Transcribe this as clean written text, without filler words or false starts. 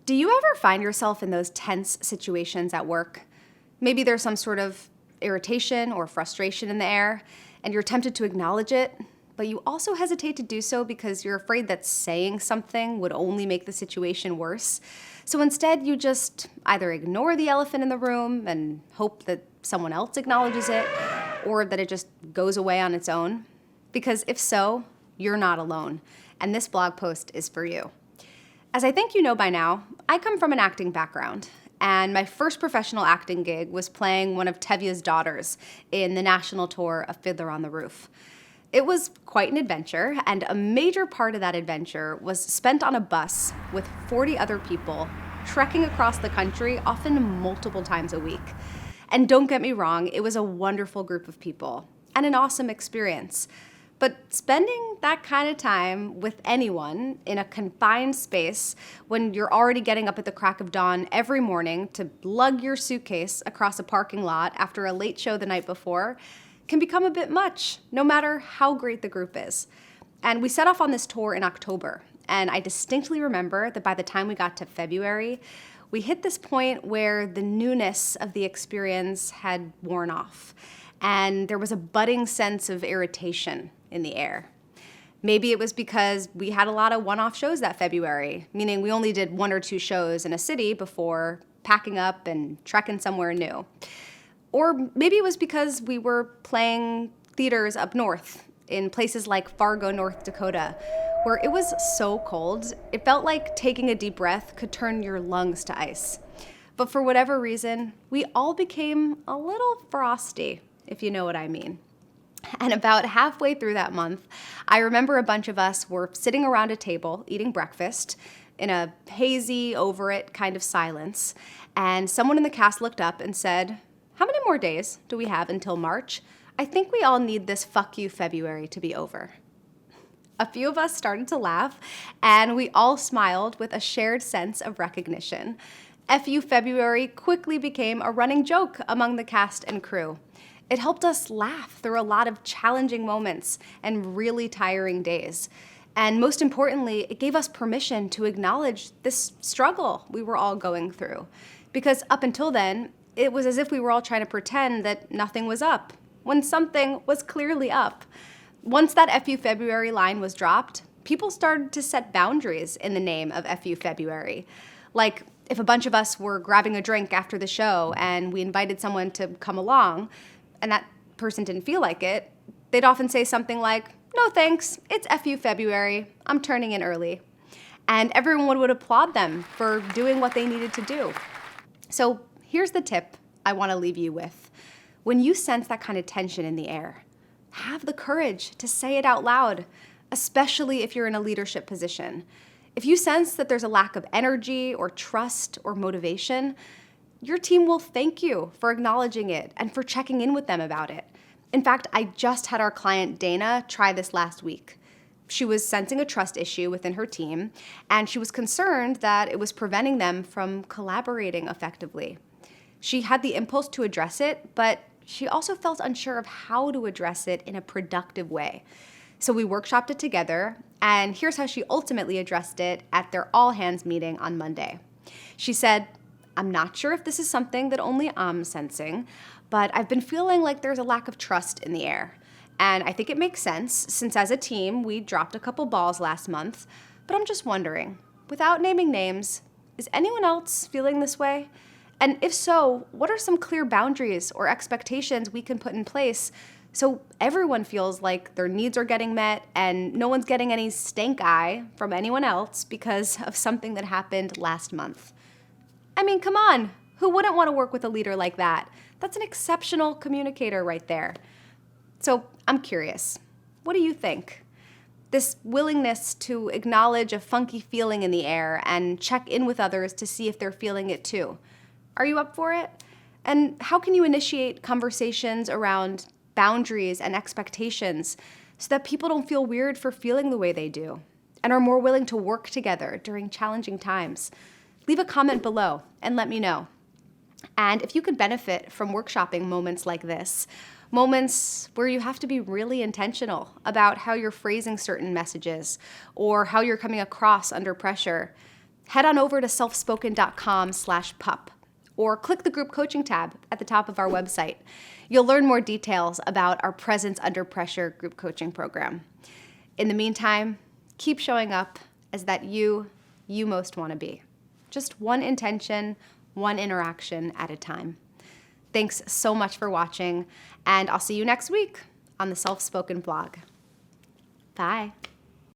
Do you ever find yourself in those tense situations at work? Maybe there's some sort of irritation or frustration in the air, and you're tempted to acknowledge it, but you also hesitate to do so because you're afraid that saying something would only make the situation worse. So instead, you just either ignore the elephant in the room and hope that someone else acknowledges it, or that it just goes away on its own. Because if so, you're not alone, and this blog post is for you. As I think you know by now, I come from an acting background, and my first professional acting gig was playing one of Tevye's daughters in the national tour of Fiddler on the Roof. It was quite an adventure, and a major part of that adventure was spent on a bus with 40 other people, trekking across the country, often multiple times a week. And don't get me wrong, it was a wonderful group of people, and an awesome experience. But spending that kind of time with anyone in a confined space when you're already getting up at the crack of dawn every morning to lug your suitcase across a parking lot after a late show the night before can become a bit much, no matter how great the group is. And we set off on this tour in October, and I distinctly remember that by the time we got to February, we hit this point where the newness of the experience had worn off, and there was a budding sense of irritation in the air. Maybe it was because we had a lot of one-off shows that February, meaning we only did 1 or 2 shows in a city before packing up and trekking somewhere new. Or maybe it was because we were playing theaters up north in places like Fargo, North Dakota, where it was so cold, it felt like taking a deep breath could turn your lungs to ice. But for whatever reason, we all became a little frosty, if you know what I mean. And about halfway through that month, I remember a bunch of us were sitting around a table eating breakfast in a hazy, over it kind of silence. And someone in the cast looked up and said, "How many more days do we have until March? I think we all need this fuck you February to be over." A few of us started to laugh, and we all smiled with a shared sense of recognition. FU February quickly became a running joke among the cast and crew. It helped us laugh through a lot of challenging moments and really tiring days. And most importantly, it gave us permission to acknowledge this struggle we were all going through. Because up until then, it was as if we were all trying to pretend that nothing was up, when something was clearly up. Once that FU February line was dropped, people started to set boundaries in the name of FU February. Like, if a bunch of us were grabbing a drink after the show and we invited someone to come along, and that person didn't feel like it, they'd often say something like, "No thanks, it's FU February, I'm turning in early." And everyone would applaud them for doing what they needed to do. So here's the tip I want to leave you with. When you sense that kind of tension in the air, have the courage to say it out loud, especially if you're in a leadership position. If you sense that there's a lack of energy or trust or motivation, your team will thank you for acknowledging it and for checking in with them about it. In fact, I just had our client Dana try this last week. She was sensing a trust issue within her team, and she was concerned that it was preventing them from collaborating effectively. She had the impulse to address it, but she also felt unsure of how to address it in a productive way. So we workshopped it together, and here's how she ultimately addressed it at their all-hands meeting on Monday. She said, "I'm not sure if this is something that only I'm sensing, but I've been feeling like there's a lack of trust in the air. And I think it makes sense, since as a team, we dropped a couple balls last month, but I'm just wondering, without naming names, is anyone else feeling this way? And if so, what are some clear boundaries or expectations we can put in place so everyone feels like their needs are getting met and no one's getting any stank eye from anyone else because of something that happened last month?" I mean, come on, who wouldn't want to work with a leader like that? That's an exceptional communicator right there. So I'm curious, what do you think? This willingness to acknowledge a funky feeling in the air and check in with others to see if they're feeling it too. Are you up for it? And how can you initiate conversations around boundaries and expectations so that people don't feel weird for feeling the way they do and are more willing to work together during challenging times? Leave a comment below and let me know. And if you could benefit from workshopping moments like this, moments where you have to be really intentional about how you're phrasing certain messages or how you're coming across under pressure, head on over to selfspoken.com/pup or click the group coaching tab at the top of our website. You'll learn more details about our Presence Under Pressure group coaching program. In the meantime, keep showing up as that you most want to be. Just one intention, one interaction at a time. Thanks so much for watching, and I'll see you next week on the Self Spoken blog. Bye.